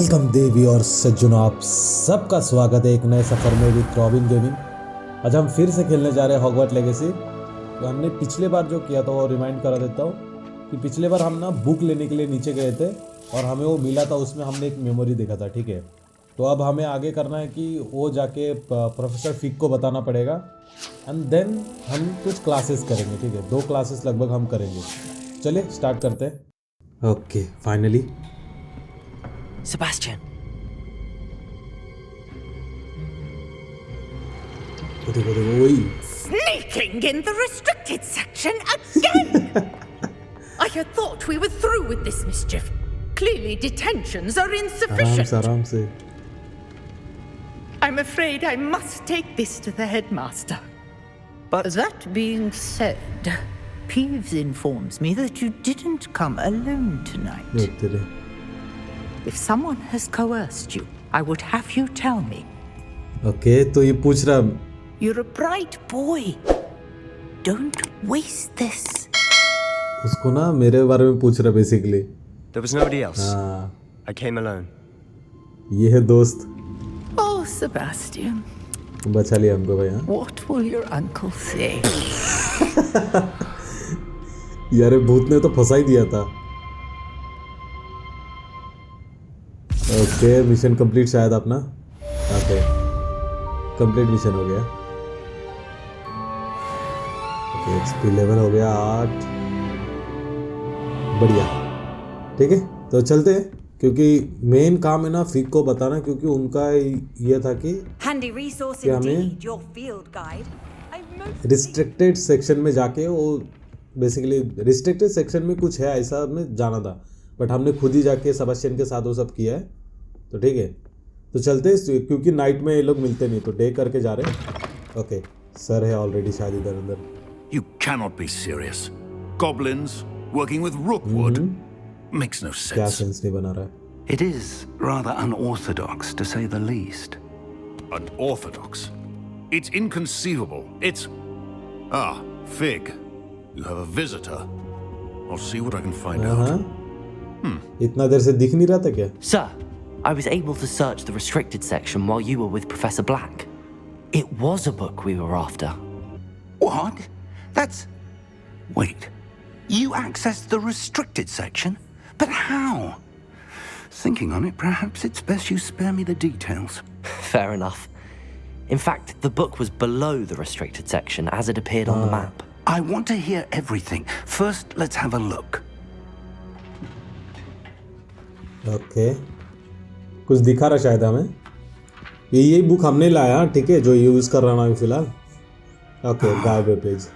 Welcome देवी और सज्जनों, आप सबका स्वागत है एक नए सफ़र में विद रॉबिन गेमिंग। आज हम फिर से खेलने जा रहे हैं हॉगवर्ट्स लेगेसी। तो हमने पिछले बार जो किया था वो रिमाइंड करा देता हूँ कि पिछले बार हम ना बुक लेने के लिए नीचे गए थे और हमें वो मिला था, उसमें हमने एक मेमोरी देखा था। ठीक है, तो अब हमें आगे करना है कि वो जाके प्रोफेसर फिक को बताना पड़ेगा एंड देन हम कुछ क्लासेस करेंगे। ठीक है, 2 क्लासेस लगभग हम करेंगे। चलिए स्टार्ट करते हैं। Okay, finally Sebastian. Sneaking in the restricted section again! I had thought we were through with this mischief. Clearly detentions are insufficient. आराम से। I'm afraid I must take this to the headmaster. But that being said, Peeves informs me that you didn't come alone tonight. If someone has coerced you, I would have you tell me. Okay, तो ये पूछ रहा, You're a bright boy. Don't waste this. उसको ना मेरे बारे में पूछ रहा basically. There was nobody else. I came alone. ये है दोस्त। Oh, Sebastian. बचा लिया हमको भाई। What will your uncle say? यार भूत ने तो फंसा ही दिया था। ओके, मिशन कंप्लीट शायद अपना। ओके, कंप्लीट मिशन हो गया। ओके, एक्सपी लेवल हो गया 8। बढ़िया, ठीक है तो चलते हैं, क्योंकि मेन काम है ना फिक को बताना, क्योंकि उनका ये था कि हमें रिस्ट्रिक्टेड सेक्शन में जाके वो बेसिकली रिस्ट्रिक्टेड सेक्शन में कुछ है ऐसा हमें जाना था, बट हमने खुद ही जाके सेबेस्टियन के साथ वो सब किया है। तो ठीक है, तो चलते हैं, क्योंकि नाइट में ये लोग मिलते नहीं, तो डे करके जा रहे हैं। ओके, सर है ऑलरेडी शायद इधर अंदर। You cannot be serious. Goblins working with rookwood makes no sense. क्या सेंस नहीं बना रहा है। It is rather unorthodox, to say the least. Unorthodox? It's inconceivable. It's... Ah, Fig. You have a visitor. I'll see what I can find out. इतना देर से दिख नहीं रहा था क्या? Sir, I was able to search the restricted section while you were with Professor Black. It was a book we were after. What? That's... Wait. You accessed the restricted section? But how? Thinking on it, perhaps it's best you spare me the details. Fair enough. In fact, the book was below the restricted section as it appeared on the map. I want to hear everything. First, let's have a look. Okay, कुछ दिखा रहा शायद हमें। यही book हमने लाया, ठीक है, जो यूज कर रहा हूँ फिलहाल। ओके, गायब है page.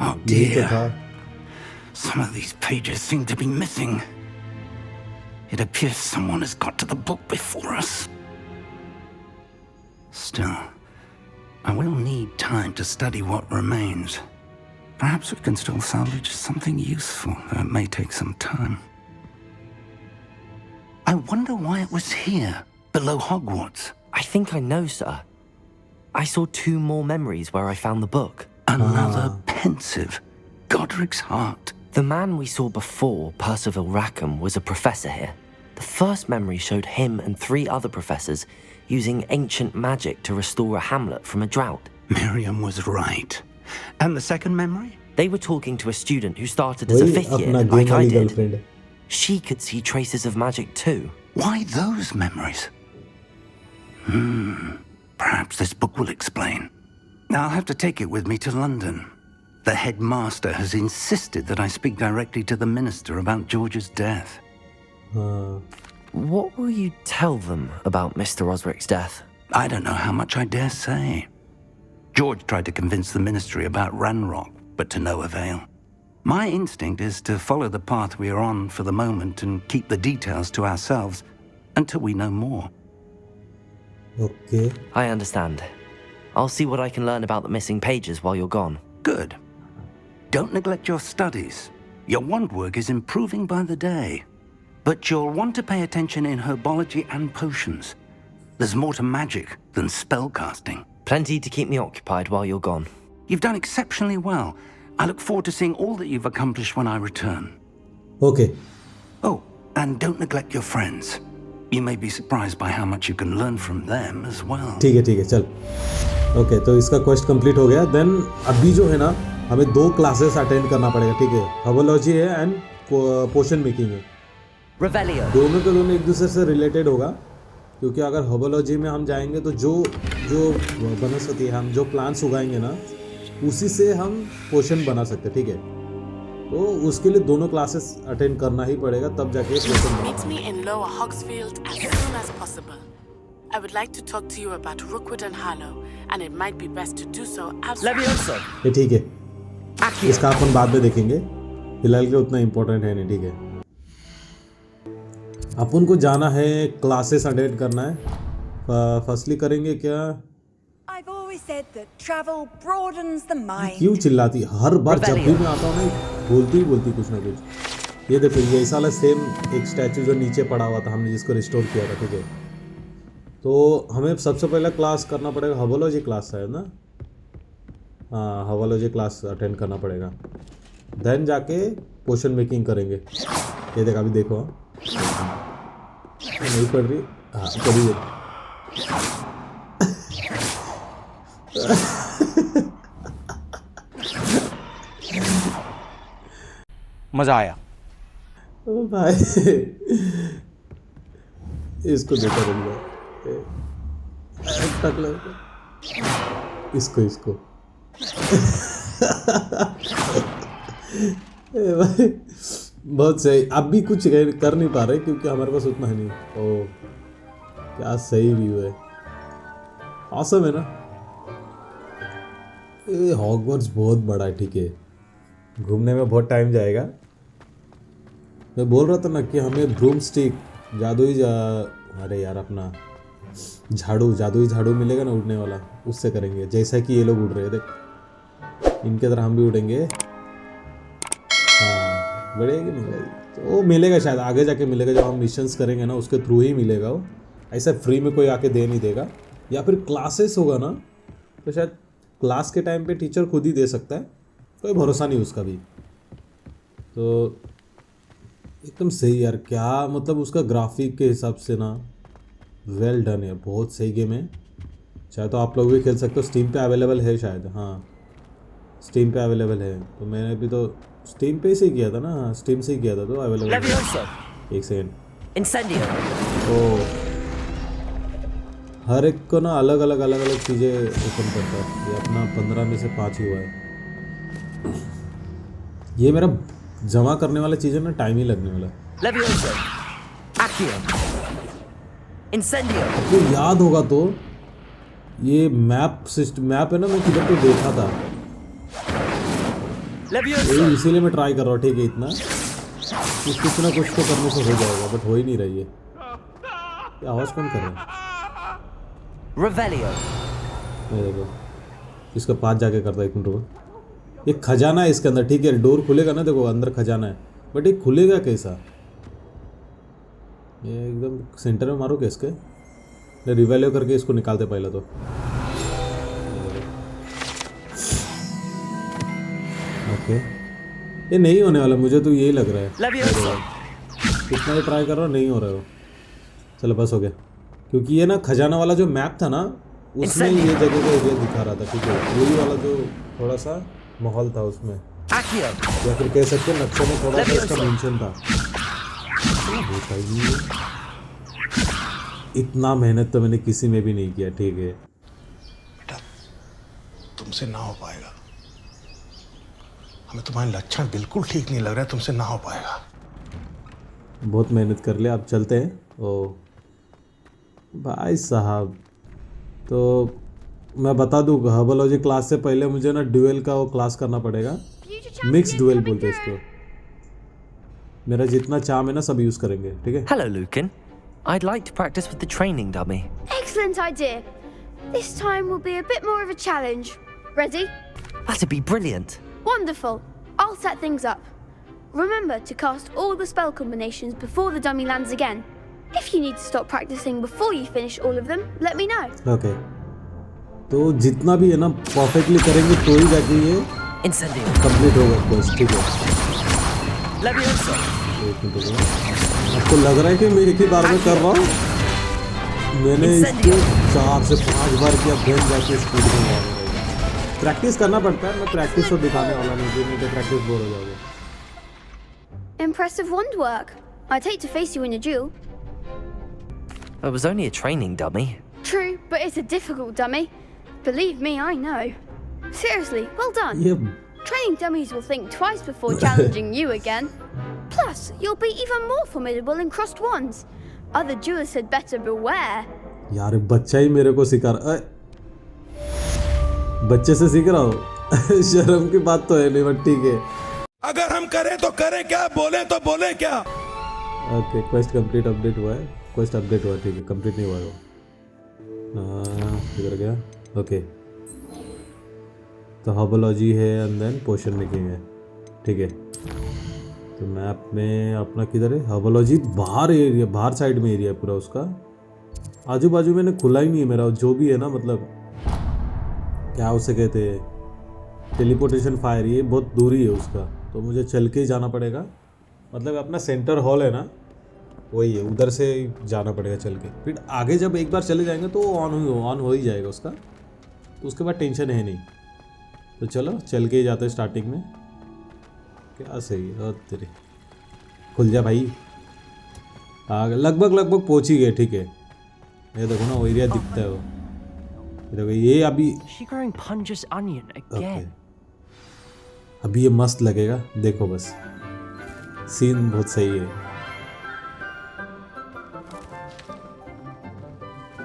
Oh dear. Some of these pages seem to be missing. It appears someone has got to the book before us. Still, I will need time to study what remains. Perhaps we can still salvage something useful, though it may take some time. I wonder why it was here, below Hogwarts. I think I know, sir. I saw 2 more memories where I found the book. Another pensive. Godric's heart. The man we saw before, Percival Rackham, was a professor here. The first memory showed him and 3 other professors using ancient magic to restore a hamlet from a drought. Miriam was right. And the second memory? They were talking to a student who started as a 5th year, like I did. Girlfriend. She could see traces of magic too. Why those memories? Perhaps this book will explain. Now I'll have to take it with me to London. The headmaster has insisted that I speak directly to the minister about George's death. What will you tell them about Mr. Osric's death? I don't know how much I dare say. George tried to convince the ministry about Ranrock, but to no avail. My instinct is to follow the path we are on for the moment and keep the details to ourselves until we know more. Okay. I understand. I'll see what I can learn about the missing pages while you're gone. Good. Don't neglect your studies. Your wand work is improving by the day. But you'll want to pay attention in herbology and potions. There's more to magic than spellcasting. Plenty to keep me occupied while you're gone. You've done exceptionally well. I look forward to seeing all that you've accomplished when I return. Okay. Oh, and don't neglect your friends. You may be surprised by how much you can learn from them as well. ठीक है चल। Okay तो इसका quest complete हो गया। Then अभी जो है ना हमें 2 क्लासेस अटेंड करना पड़ेगा, ठीक है। हर्बोलॉजी है एंड पोशन मेकिंग है। Revelio. दोनों के दोनों एक दूसरे से रिलेटेड होगा, क्योंकि अगर हर्बोलॉजी में हम जाएंगे तो जो वनस्पति है, हम जो प्लांट्स उगाएंगे ना उसी से हम पोशन बना सकते हैं, ठीक है। तो उसके लिए दोनों क्लासेस अटेंड करना ही पड़ेगा, तब जाके पोशन बना। Meet me in Lower Hogsfield as soon as possible. I would like to talk to you about Rookwood and Harlow, and it might be best to do so as Levioso. ये ठीक है, Accio. इसका अपन बाद में देखेंगे, फिलहाल के उतना इम्पोर्टेंट है नहीं, ठीक है। अपन को जाना है, क्लासेस अटेंड करना है। फर्स्टली करेंगे क्या? I've always said that travel broadens the mind. क्यों चिल्लाती हर बार जब भी मैं आता हूँ ना, बोलती कुछ ना कुछ। ये देखो ये ऐसा वाला सेम एक स्टैचू जो नीचे पड़ा हुआ था, हमने जिसको रिस्टोर किया था, ठीक है। तो हमें सबसे पहला क्लास करना पड़ेगा, हर्बोलॉजी क्लास है ना। हाँ, हर्बोलॉजी क्लास अटेंड करना पड़ेगा, देन जाके पोशन मेकिंग करेंगे। ये देखा, अभी देखो नहीं पढ़ रही। हाँ कभी मजा आया। ओ भाई इसको देखो इसको ए भाई बहुत सही। अब भी कुछ कर नहीं पा रहे क्योंकि हमारे पास उतना है नहीं। ओ क्या सही व्यू है, ऑसम है ना। ये हॉगवर्ट्स बहुत बड़ा है, ठीक है, घूमने में बहुत टाइम जाएगा। मैं बोल रहा था ना कि हमें ब्रूम स्टिक अरे यार अपना जादुई झाड़ू मिलेगा ना उड़ने वाला, उससे करेंगे। जैसा कि ये लोग उड़ रहे हैं, देख इनके तरह हम भी उड़ेंगे। हाँ बढ़ेगा कि नहीं भाई, तो वो मिलेगा शायद आगे जाके मिलेगा, जब हम मिशंस करेंगे ना उसके थ्रू ही मिलेगा वो। ऐसा फ्री में कोई आके दे नहीं देगा। या फिर क्लासेस होगा ना तो शायद क्लास के टाइम पे टीचर खुद ही दे सकता है, कोई भरोसा नहीं उसका भी। तो एकदम सही यार, क्या मतलब उसका ग्राफिक के हिसाब से ना वेल डन है, बहुत सही गेम है। चाहे तो आप लोग भी खेल सकते हो, स्टीम पे अवेलेबल है शायद। हाँ स्टीम पे अवेलेबल है, तो मैंने भी तो स्टीम पे से ही किया था ना। हाँ स्टीम से ही किया था, तो अवेलेबल। एक सेकेंड। तो हर एक को ना अलग अलग चीज़ें ओपन करता है। ये अपना 15 में से 5 ही हुआ है। ये मेरा जमा करने वाला चीज़ है ना, टाइम ही लगने वाला। आपको याद होगा तो ये मैप है ना, मैं किधर तो देखा था, इसीलिए मैं ट्राई कर रहा हूँ, ठीक है। इतना कुछ ना कुछ तो करने से हो जाएगा, बट हो ही नहीं रही है। क्या आवाज़ कौन कर रहा है? देखो इसका पास जाके करता है, एक मिनट रुको। ये खजाना है इसके अंदर, ठीक है। डोर खुलेगा ना, देखो अंदर खजाना है, बट ये खुलेगा कैसा? ये एकदम सेंटर में मारो क्या इसके? रिवैल्यू करके इसको निकालते पहले तो। ओके ये नहीं होने वाला, मुझे तो यही लग रहा है। कितना भी ट्राई कर रहा हूँ नहीं हो रहा है। चलो बस हो गया, क्योंकि ये ना खजाना वाला जो मैप था ना उसमें ये जगह का एरिया दिखा रहा था, ठीक है। वही वाला जो थोड़ा सा माहौल था उसमें, या फिर कह सकते हैं नक्शे में थोड़ा सा इसका मेंशन था। इतना मेहनत तो मैंने किसी में भी नहीं किया, ठीक है। बेटा तुमसे ना हो पाएगा, हमें तुम्हारे लक्षण बिल्कुल ठीक नहीं लग रहा है, तुमसे ना हो पाएगा। बहुत मेहनत कर लिया, अब चलते हैं। ओ भाई साहब, तो मैं बता दूँ हर्बोलॉजी क्लास से पहले मुझे ना ड्यूएल का वो क्लास करना पड़ेगा। मिक्स ड्यूएल बोलते हैं इसको। मेरा जितना चार्म है ना सब यूज करेंगे, ठीक है। Hello, Lucan. I'd like to practice with the training dummy. Excellent idea. This time will be a bit more of a challenge. Ready? That'd be brilliant. Wonderful. I'll set things up. Remember to cast all the spell combinations before the dummy lands again. If you need to stop practicing before you finish all of them, let me know. Okay. तो जितना भी है ना perfectly करेंगे तो ही जाके ये Incendio. Complete होगा कोर्स, ठीक है। Levioso. एक मिनट रुको। आपको लग रहा है कि मैं एक ही बार में कर रहा हूँ? मैंने इसको 4 से 5 बार किया, फिर जाके स्पीड में मार रहा हूँ। प्रैक्टिस करना पड़ता है। मैं प्रैक्टिस तो दिखाने वाला नहीं तो प्रैक्टिस बोर हो जाओगे। Impressive wand work. I'd hate to face you in a duel. It was only a training dummy. True, but it's a difficult dummy. Believe me, I know. Seriously, well done. ये Training dummies will think twice before challenging you again. Plus, you'll be even more formidable in crossed wands. Other duelists had better beware. यार बच्चा ही मेरे को सिखा रहा है। बच्चे से सीख रहा हूँ। शर्म की बात तो है नहीं, बट ठीक है। अगर हम करें तो करें क्या, बोले तो बोले क्या। ओके, क्वेस्ट कंप्लीट अपडेट हुआ है। क्वेस्ट अपडेट हुआ, ठीक है, कंप्लीट नहीं हुआ है वो। किधर गया? ओके, तो हर्बोलॉजी है एंड देन पोशन मेकिंग है, ठीक है। तो मैप में अपना किधर है? हर्बोलॉजी बाहर एरिया, बाहर साइड में एरिया पूरा उसका। आजू बाजू मैंने खुला ही नहीं है मेरा, जो भी है ना, मतलब क्या उसे कहते हैं, टेलीपोर्टेशन फायर, ये बहुत दूरी है उसका, तो मुझे चल के ही जाना पड़ेगा। मतलब अपना सेंटर हॉल है ना, वही है, उधर से जाना पड़ेगा चल के। फिर आगे जब एक बार चले जाएंगे तो ऑन हो ही जाएगा उसका, तो उसके बाद टेंशन है नहीं। तो चलो चल के ही जाते हैं स्टार्टिंग में। क्या सही है तेरे, खुल जा भाई। आगे लगभग पहुंच ही गए, ठीक है। ये देखो ना, वो एरिया दिखता है वो, देखो ये अभी। ओके, अभी ये मस्त लगेगा, देखो बस, सीन बहुत सही है।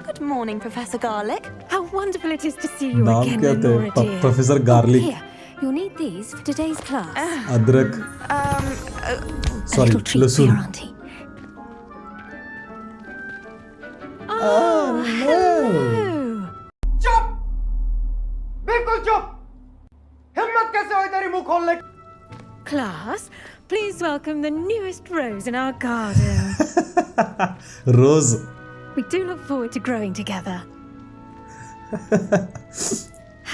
Good morning, Professor Garlic. How wonderful it is to see you नाम again, क्या Lenora थे? dear. Professor garlic. Here, you'll need these for today's class. अदरक, A sorry, little treat for लहसुन। your auntie. चुप, बिल्कुल चुप। हिम्मत कैसे हुई तेरी मुंह खोलने की? Class, please welcome the newest rose in our garden. Rose. We do look forward to growing together.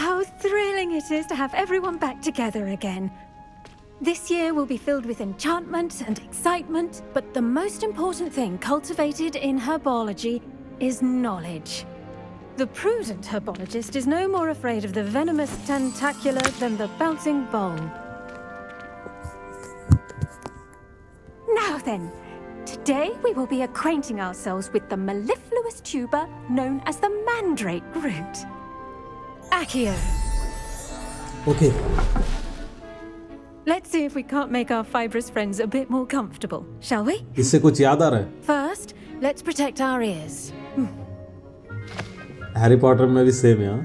How thrilling it is to have everyone back together again. This year will be filled with enchantment and excitement, but the most important thing cultivated in herbology is knowledge. The prudent herbologist is no more afraid of the venomous tentacular than the bouncing bulb. Now then, today we will be acquainting ourselves with the mellifluous tuber known as the mandrake root. Accio. Okay. Let's see if we can't make our fibrous friends a bit more comfortable, shall we? इससे कुछ याद आ रहा है? First, let's protect our ears. Harry Potter में भी same है, हाँ?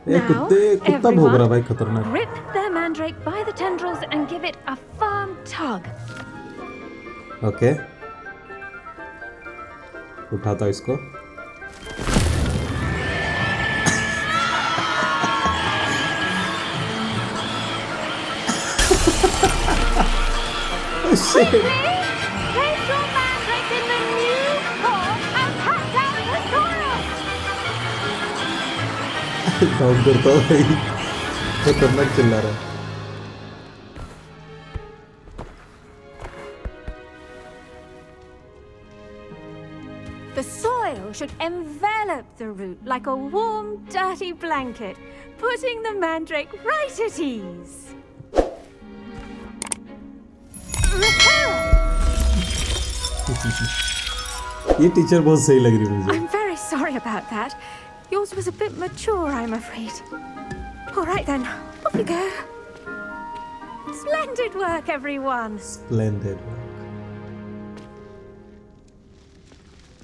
ये कुत्ता भौंक रहा भाई, खतरनाक। Grip their mandrake by the tendrils and give it a firm tug. Okay, उठाता इसको। Place your mandrake in the new form and cut down the soil. काम करता हूँ भाई, खतरनाक चिल्ला रहा है। The soil should envelop the root like a warm, dirty blanket, putting the mandrake right at ease. ये टीचर बहुत सही लग रही है मुझे। I'm very sorry about that. Yours was a bit mature, I'm afraid. All right then, off we go. Splendid work, everyone. Splendid work.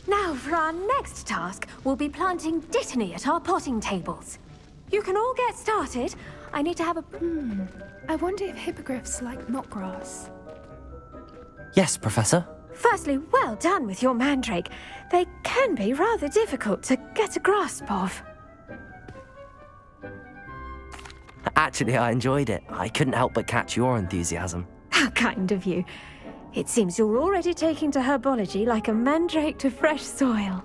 Now for our next task, we'll be planting dittany at our potting tables. You can all get started. I need to have a... I wonder if hippogriffs like knotgrass. Yes, Professor. Firstly, well done with your mandrake. They can be rather difficult to get a grasp of. Actually, I enjoyed it. I couldn't help but catch your enthusiasm. How kind of you. It seems you're already taking to herbology like a mandrake to fresh soil.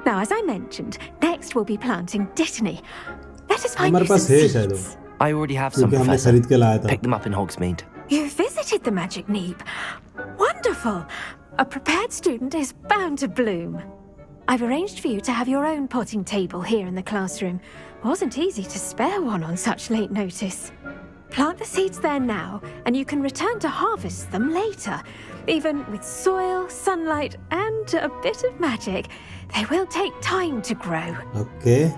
Now, as I mentioned, next we'll be planting dittany. Let us find you some seeds. I already have some, Professor. Pick them up in Hogsmeade. You visited the Magic Neep. Wonderful. A prepared student is bound to bloom. I've arranged for you to have your own potting table here in the classroom. Wasn't easy to spare one on such late notice. Plant the seeds there now, and you can return to harvest them later. Even with soil, sunlight, and a bit of magic, they will take time to grow. Okay.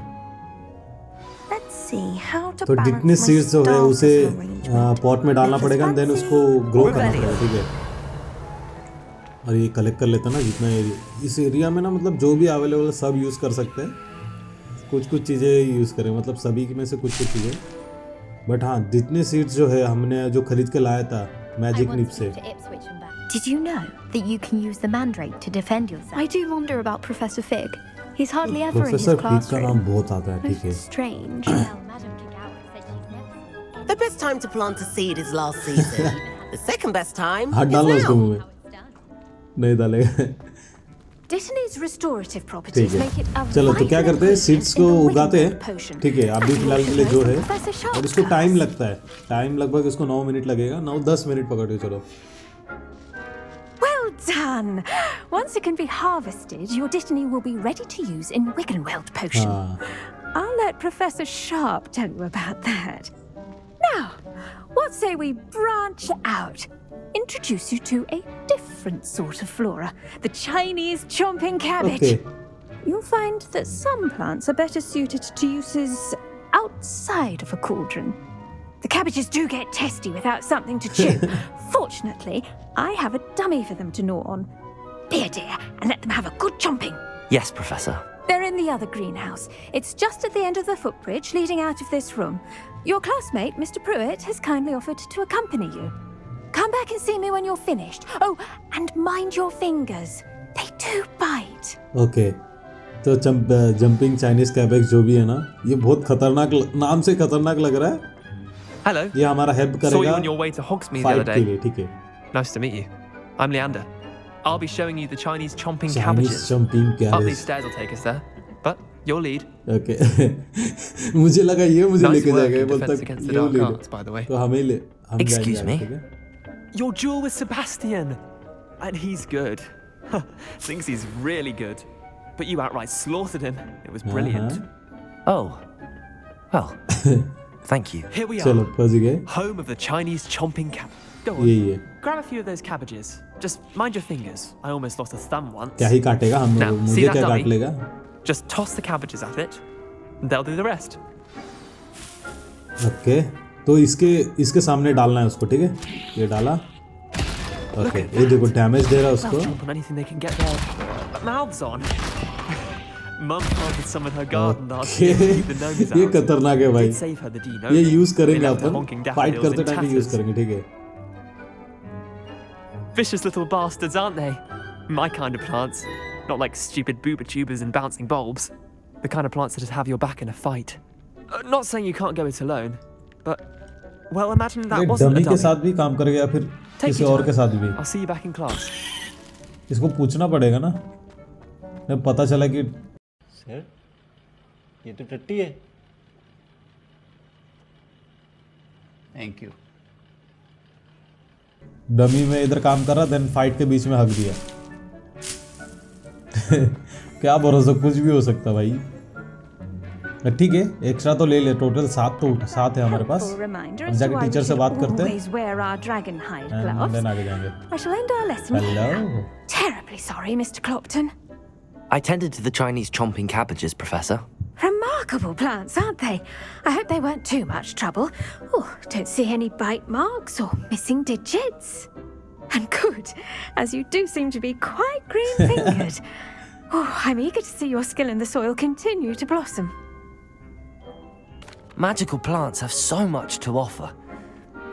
Let's see how to तो जितने seeds जो है उसे pot में डालना पड़ेगा और then उसको ग्रो करना पड़ेगा, ठीक है। और ये कलेक्ट कर लेता ना जितना एरिया, इस एरिया में ना मतलब जो भी अवेलेबल है सब यूज़ कर सकते हैं। कुछ कुछ चीज़ें यूज़ करें, मतलब सभी में से कुछ कुछ चीज़ें। बट हाँ, जितने सीड्स जो है हमने जो खरीद के लाया था मैजिक नीप से। Did you know that you can use the mandrake to defend yourself? I do wonder about Professor Fig. He's hardly ever in his professor fig का classroom. नाम बहुत आता है, ठीक है। Strange. The best time to plant a seed is last season. The second best time हाथ is डालना उसको now. मुंह में, नहीं डालेगा। Dittany's restorative properties make it a चलो तो क्या करते हैं, सीड्स को उगाते हैं, potion. ठीक है। अभी फिलहाल के लिए जो है, Professor Sharp और इसको टाइम लगता है, टाइम लगभग इसको 9 मिनट लगेगा, 9-10 मिनट पकड़ के चलो। Well done! Once it can be harvested, your Dittany will be ready to use in Wiggenweld potion. I'll let Professor Sharp tell you about that. Now, what say we branch out? Introduce you to a different sort of flora, the Chinese chomping cabbage. Okay. You'll find that some plants are better suited to uses outside of a cauldron. The cabbages do get testy without something to chew. Fortunately, I have a dummy for them to gnaw on. Be a dear and let them have a good chomping. Yes, Professor. They're in the other greenhouse. It's just at the end of the footbridge leading out of this room. Your classmate, Mr. Pruitt, has kindly offered to accompany you. Come back and see me when you're finished. Oh, and mind your fingers. They do bite. Okay. तो jumping Chinese cabbage जो भी है ना, ये बहुत खतरनाक, नाम से खतरनाक लग रहा है। Hello. ये हमारा हेल्प करेगा। Saw you on your way to Hogsmeade the other day. के लिए, ठीक है। Nice to meet you. I'm Leander. I'll be showing you the Chinese chomping Chinese cabbages. chomping cabbage. Up these stairs will take us there. But your lead. Okay. मुझे लगा ये मुझे Nice लेके work जाएगा, in बोलता defense against the ये dark ले arts, by the way. तो हमें ले, हम Excuse जाएंगे, me? ठीक है? Your duel with Sebastian. And he's good. Thinks he's really good. But you outright slaughtered him. It was brilliant. Oh. Well, thank you. Here we are. चलो पहुंच गए। Home of the Chinese chomping cabbage. Go on. ये Grab a few of those cabbages. Just mind your fingers. I almost lost a thumb once. क्या ही काटेगा हम Now, लोग, see मुझे that क्या dummy? काट लेगा? Just toss the cabbages at it, and they'll do the rest. Okay, तो इसके सामने डालना है उसको, ठीक है? ये डाला। ओके, ये देखो डैमेज दे रहा है उसको। They'll jump on anything they can get their mouths on. Mum planted some in her garden last year to keep the gnomes out. ये खतरनाक है भाई। Did save her the dino. ये यूज करेंगे We left her upon, honking fight daffodils करते in time use tatters. करेंगे, ठीक है? Vicious little bastards, aren't they? My kind of plants. Not like stupid booba tubers and bouncing bulbs. The kind of plants that just have your back in a fight. Not saying you can't go it alone, but well, imagine that ये wasn't a dummy के dummy. साथ भी काम करेगा या फिर Take किसी your और के time. साथ भी? I'll see you back in class. इसको पूछना पड़ेगा ना, जब पता चला कि सर ये तो टट्टी है। Thank you. डमी में इधर काम कर रहा, देन फाइट के बीच में हक दिया। क्या भरोसा, कुछ भी हो सकता भाई। ठीक है, एक्स्ट्रा तो ले ले, टोटल 7 है हमारे पास। अब जाके टीचर से बात करते हैं, देन आगे जाएंगे। I shall end our lesson here. Hello. Terribly sorry, Mr. Clopton. I tended to the Chinese chomping cabbages, Professor. Remarkable plants, aren't they? I hope they weren't too much trouble. Oh, don't see any bite marks or missing digits. And good, as you do seem to be quite green-fingered. Oh, I'm eager to see your skill in the soil continue to blossom. Magical plants have so much to offer.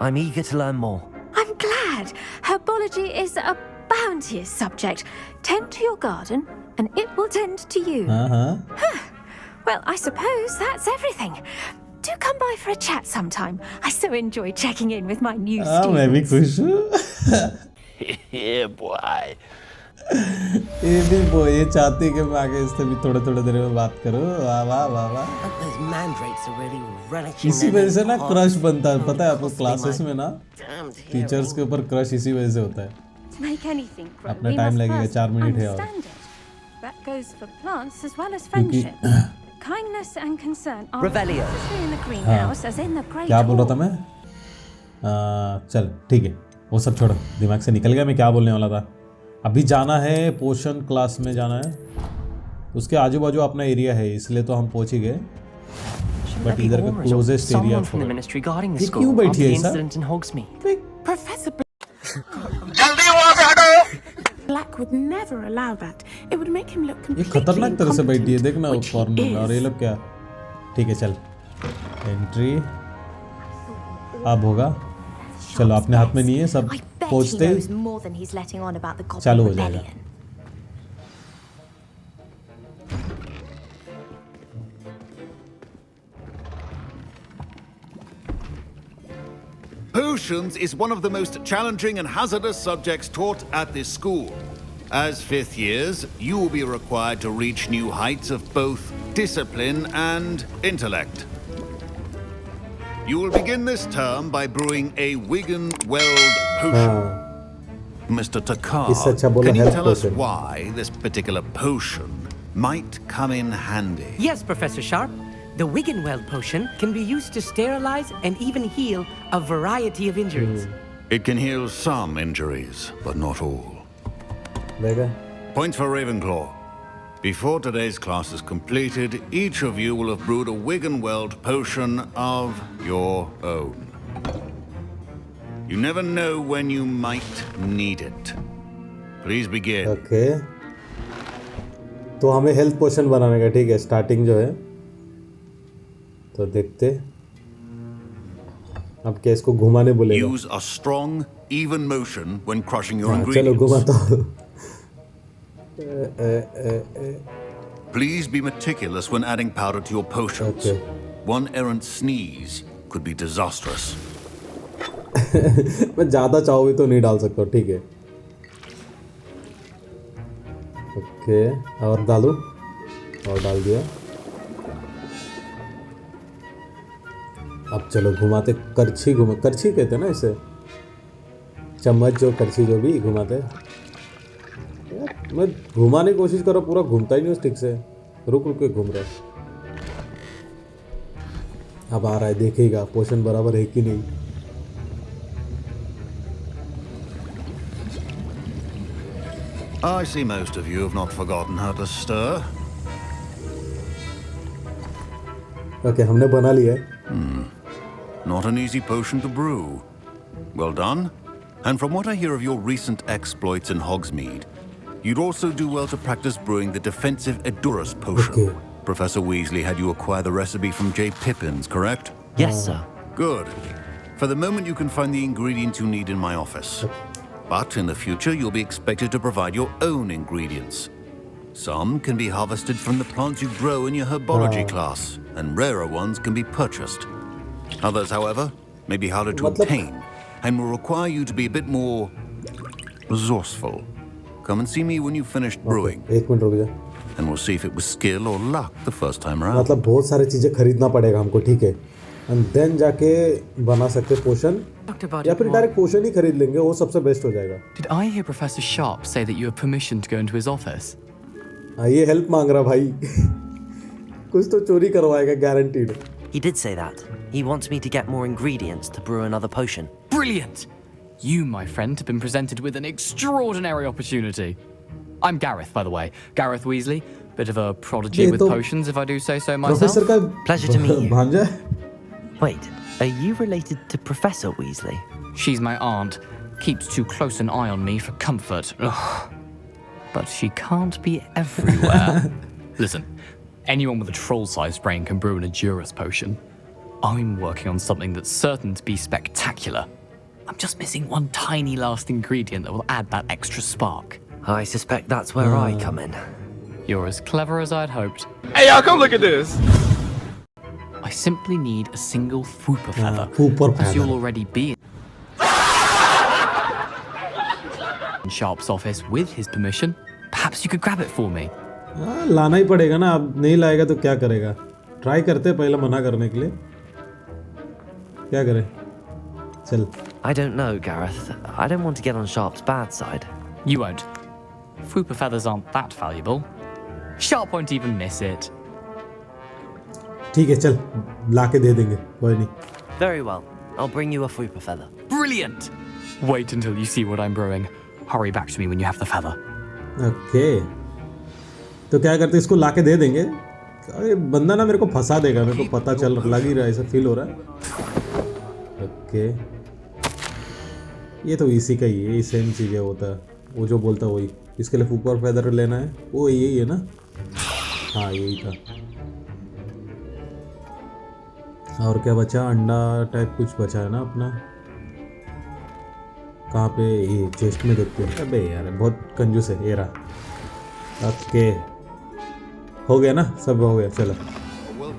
I'm eager to learn more. I'm glad. Herbology is a bounteous subject. Tend to your garden, and it will tend to you. Well, I suppose that's everything. Do come by for a chat sometime. I so enjoy checking in with my new students. मैं भी खुश हूँ। Yeah, boy. ये चाहती कि मैं आगे इससे भी थोड़े थोड़े देर में बात करूं। वाह वाह वाह वाह। इसी वजह से ना क्रश बनता है, पता है आपको, क्लासेस में ना टीचर्स के ऊपर क्रश इसी वजह से होता है। अपना टाइम लगेगा, 4 मिनट है और That goes for plants as well as friendship. Kindness and concern are necessary in the greenhouse as in the great क्या बोल रहा था मैं? चल ठीक है, वो सब छोड़ो, दिमाग से निकल गया मैं क्या बोलने वाला था। अभी जाना है पोशन क्लास में जाना है, उसके आजू बाजू अपना एरिया है, इसलिए तो हम पहुंच ही गए। बट इधर का क्लोजेस्ट एरिया ये क्यों बैठी है ऐसा? जल्दी वहां से हटो। Black would never allow that. It would make him look completely ये खतरनाक तरह से बैठी है, देखना वो कॉर्नर में। और ये लोग क्या, ठीक है चल एंट्री अब होगा। चलो अपने हाथ में नहीं है, सब पहुंचते चालू हो जाएगा। Potions is one of the most challenging and hazardous subjects taught at this school. As 5th years, you will be required to reach new heights of both discipline and intellect. You will begin this term by brewing a Wiggenweld potion. Mr. Takar, can you tell us why this particular potion might come in handy? Yes, Professor Sharp. The Wiggenweld potion can be used to sterilize and even heal a variety of injuries. It can heal some injuries, but not all. Points for Ravenclaw. Before today's class is completed, each of you will have brewed a Wiggenweld potion of your own. You never know when you might need it. Please begin. Okay. तो हमें health पोशन बनाने का, ठीक है, starting जो है तो देखते। अब क्या इसको घुमाने बोलेगा? Use a strong, even motion when crushing your ingredients. चलो घुमाता हूँ। Please be meticulous when adding powder to your potions. Okay. One errant sneeze could be disastrous. मैं ज़्यादा चाहूँ तो नहीं डाल सकता, ठीक है। ओके और डालूँ, और डाल दिया। अब चलो घुमाते, करछी घुमा, करछी कहते हैं ना इसे, चम्मच जो करछी जो भी घुमाते। मैं घुमाने की कोशिश करो, पूरा घूमता ही नहीं उस ठीक से, रुक रुक के घूम रहा है। अब आ रहा है, देखेगा पोषण बराबर है कि नहीं। I see most of you have not forgotten how to stir. Okay, हमने बना लिया है। Not an easy potion to brew. Well done. And from what I hear of your recent exploits in Hogsmeade, you'd also do well to practice brewing the defensive Edurus potion. Okay. Professor Weasley had you acquire the recipe from J. Pippins, correct? Yes, sir. Good. For the moment, you can find the ingredients you need in my office. But in the future, you'll be expected to provide your own ingredients. Some can be harvested from the plants you grow in your Herbology class, and rarer ones can be purchased. Others, however, may be harder to obtain, and will require you to be a bit more resourceful. Come and see me when you've finished brewing. एक minute रुक जा। And we'll see if it was skill or luck the first time around. मतलब बहुत सारी चीज़ें खरीदना पड़ेगा हमको, ठीक है, एंड देन जाके बना सकते पोशन, या फिर डायरेक्ट पोशन ही खरीद लेंगे, वो सबसे बेस्ट हो जाएगा। Did I hear Professor Sharp say that you have permission to go into his office? हाँ, ये हेल्प मांग रहा भाई। कुछ तो चोरी करवाएगा guaranteed. He did say that. He wants me to get more ingredients to brew another potion. Brilliant! You, my friend, have been presented with an extraordinary opportunity. I'm Gareth, by the way. Gareth Weasley. Bit of a prodigy with potions, if I do say so myself. Pleasure to meet you. Wait, are you related to Professor Weasley? She's my aunt. Keeps too close an eye on me for comfort. Ugh. But she can't be everywhere. Listen, anyone with a troll-sized brain can brew an Edurus potion. I'm working on something that's certain to be spectacular. I'm just missing one tiny last ingredient that will add that extra spark. I suspect that's where I come in. You're as clever as I'd hoped. Hey y'all, come look at this! I simply need a single Fooper feather, Fooper as you'll already be in Sharp's office with his permission. Perhaps you could grab it for me. हाँ लाना ही पड़ेगा ना, अब नहीं लाएगा तो क्या करेगा? ट्राई करते पहले मना करने के लिए, क्या करें? चल. I don't know, Gareth. I don't want to get on Sharp's bad side. You won't. Fwooper feathers aren't that valuable. Sharp won't even miss it. ठीक है चल, लाके दे देंगे, कोई नहीं. Very well. I'll bring you a Fwooper feather. Brilliant! Wait until you see what I'm brewing. Hurry back to me when you have the feather. Okay. तो क्या करते, इसको लाके दे देंगे. अरे बंदा ना मेरे को फंसा देगा, मेरे को पता चल लग ही रहा है, ऐसा फील हो रहा है. ओके ये तो इसी का ही है, ये सेम चीज़ है, होता है वो जो बोलता है वही. इसके लिए फूपर फेदर लेना है, वो यही है ना? हाँ यही था. और क्या बचा? अंडा टाइप कुछ बचा है ना अपना. कहाँ पे? ये चेस्ट में देखते हैं. अबे यार बहुत कंजूस है. ये रहा. ओके हो गया ना, सब हो गया. चलो.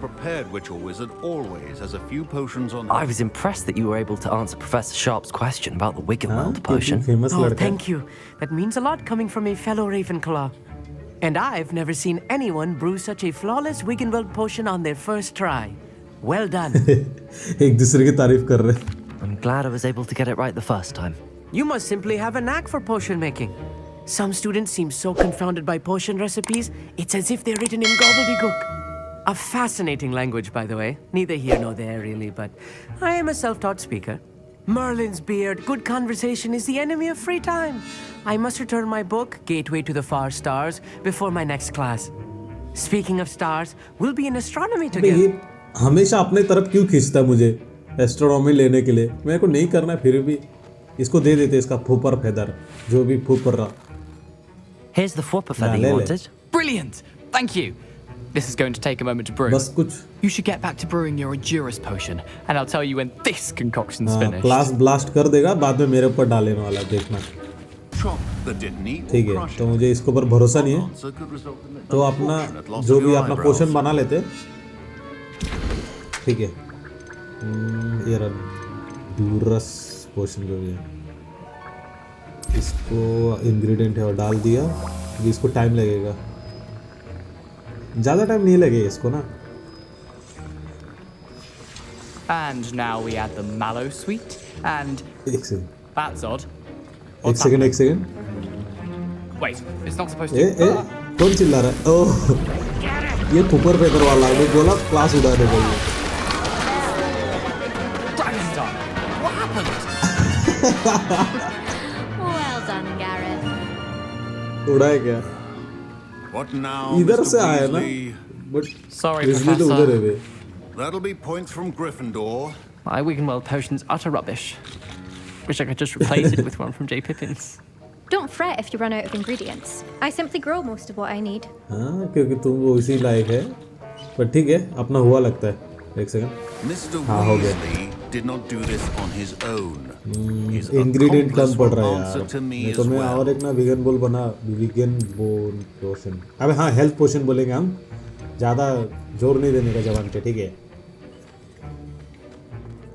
Prepared witch or wizard always has a few potions on. I was impressed that you were able to answer Professor Sharp's question about the Wiggenweld potion. Oh, thank you. That means a lot coming from a fellow Ravenclaw. And I've never seen anyone brew such a flawless Wiggenweld potion on their first try. Well done. एक दूसरे की तारीफ कर रहे. I'm glad I was able to get it right the first time. You must simply have a knack for potion making. Some students seem so confounded by potion recipes, it's as if they're written in gobbledygook. A fascinating language, by the way. Neither here nor there, really, but I am a self-taught speaker. Merlin's beard, good conversation is the enemy of free time. I must return my book, Gateway to the Far Stars, before my next class. Speaking of stars, we'll be in astronomy together. हमेशा अपने तरफ क्यों खींचता मुझे astronomy लेने के लिए? मेरे को नहीं करना है, फिर भी इसको दे देते इसका फूपर फेदर, जो भी फूपर रहा. Here's the Fwooper feather you wanted. Brilliant! Thank you. This is going to take a moment to brew. बस कुछ. You should get back to brewing your Adurus potion, and I'll tell you when this concoction's finished. Class blast कर देगा, बाद में मेरे ऊपर डालने वाला, देखना. ठीक है, तो मुझे इसके ऊपर भरोसा नहीं है, तो अपना जो भी अपना पोशन बना लेते. ठीक है. ये रहा ड्यूरस पोशन जो भी है, इसको इंग्रेडिएंट है और डाल दिया. अभी इसको टाइम लगेगा, ज़्यादा टाइम नहीं लगे इसको ना. And now we add the mallow sweet and. एक सेकंड. That's odd. एक second. Wait, it's not supposed to. कौन चिल्ला रहा है? ओह ये फुपर फेदर वाला है, मैं बोला क्लास उड़ा देगा ये. What happened? Well done, Gareth. उड़ा है क्या? What now? इधर से आया ना, but sorry, Professor. तो उधर है. That'll be points from Gryffindor. My Wiggenweld potion's utter rubbish. Wish I could just replace it with one from J. Pippin's. Don't fret if you run out of ingredients. I simply grow most of what I need. हाँ क्योंकि तुम वो इसी लायक है, पर ठीक है अपना हुआ लगता है. एक सेकंड. Mr. हाँ हो गया. Weasley did not do this on his own. Ingredient कम पड़ रहा है यार. मैं तो मैं और एक ना विगन बोल बना, विगन बोन पोशन. अबे हाँ हेल्थ पोशन बोलेंगे हम, ज़्यादा जोर नहीं देने का जवान पे. ठीक है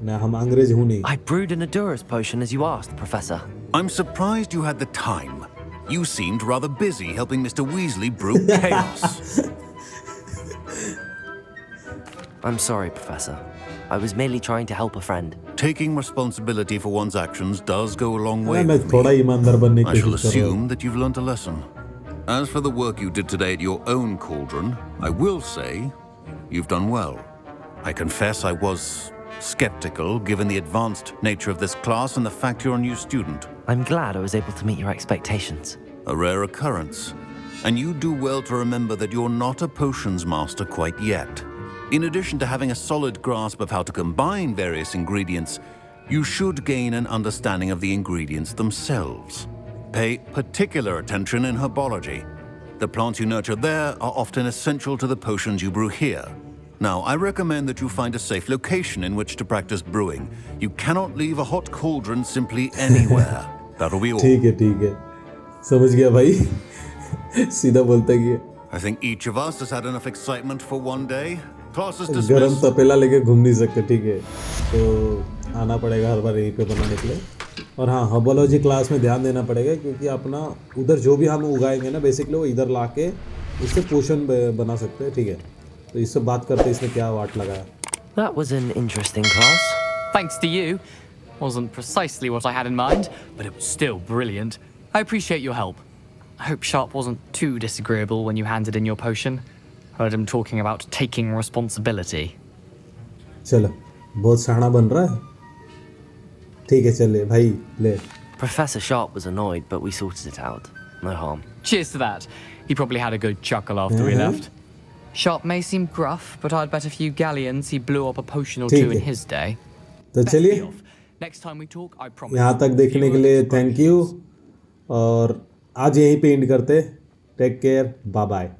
ना, हम अंग्रेज हूँ नहीं. I brewed an Adurus potion as you asked, Professor. I'm surprised you had the time. You seemed rather busy helping Mr. Weasley brew chaos. I'm sorry, Professor. I was merely trying to help a friend. Taking responsibility for one's actions does go a long way. मैं थोड़ा ईमानदार बनने की I shall कोशिश कर रहा हूँ. assume that you've learnt a lesson. As for the work you did today at your own cauldron, I will say you've done well. I confess I was skeptical given the advanced nature of this class and the fact you're a new student. I'm glad I was able to meet your expectations. A rare occurrence. And you do well to remember that you're not a potions master quite yet. In addition to having a solid grasp of how to combine various ingredients, you should gain an understanding of the ingredients themselves. Pay particular attention in herbology. The plants you nurture there are often essential to the potions you brew here. Now, I recommend that you find a safe location in which to practice brewing. You cannot leave a hot cauldron simply anywhere. That'll be all. ठीक है. समझ गया भाई. सीधा बोलता है. I think each of us has had enough excitement for one day. Class is गरम dismissed. तपेला लेके घूम नहीं सकते. ठीक है, तो आना पड़ेगा हर बार यहीं पे बनाने के लिए. और हाँ, हर्बोलॉजी क्लास में ध्यान देना पड़ेगा क्योंकि अपना उधर जो भी हम उगाएंगे ना बेसिकली वो इधर ला के उससे पोशन बना सकते हैं, ठीक है। तो इससे बात करते इसने क्या वाट लगाया। That was an interesting class. Thanks to you. Wasn't precisely what I had in mind, but it was still brilliant. I appreciate your help. I hope Sharp wasn't too disagreeable when you handed in your potion. Heard him talking about taking responsibility. चलो, बहुत सहाना बन रहा है। ठीक है, चले भाई ले। Professor Sharp was annoyed, but we sorted it out. No harm. Cheers to that. He probably had a good chuckle after we left. Sharp may seem gruff, but I'd bet a few galleons he blew up a potion or two in his day. तो चलिए, Next time we talk, I promise. यहाँ तक देखने के लिए thank you और आज यहीं पे एंड करते। Take care, bye bye.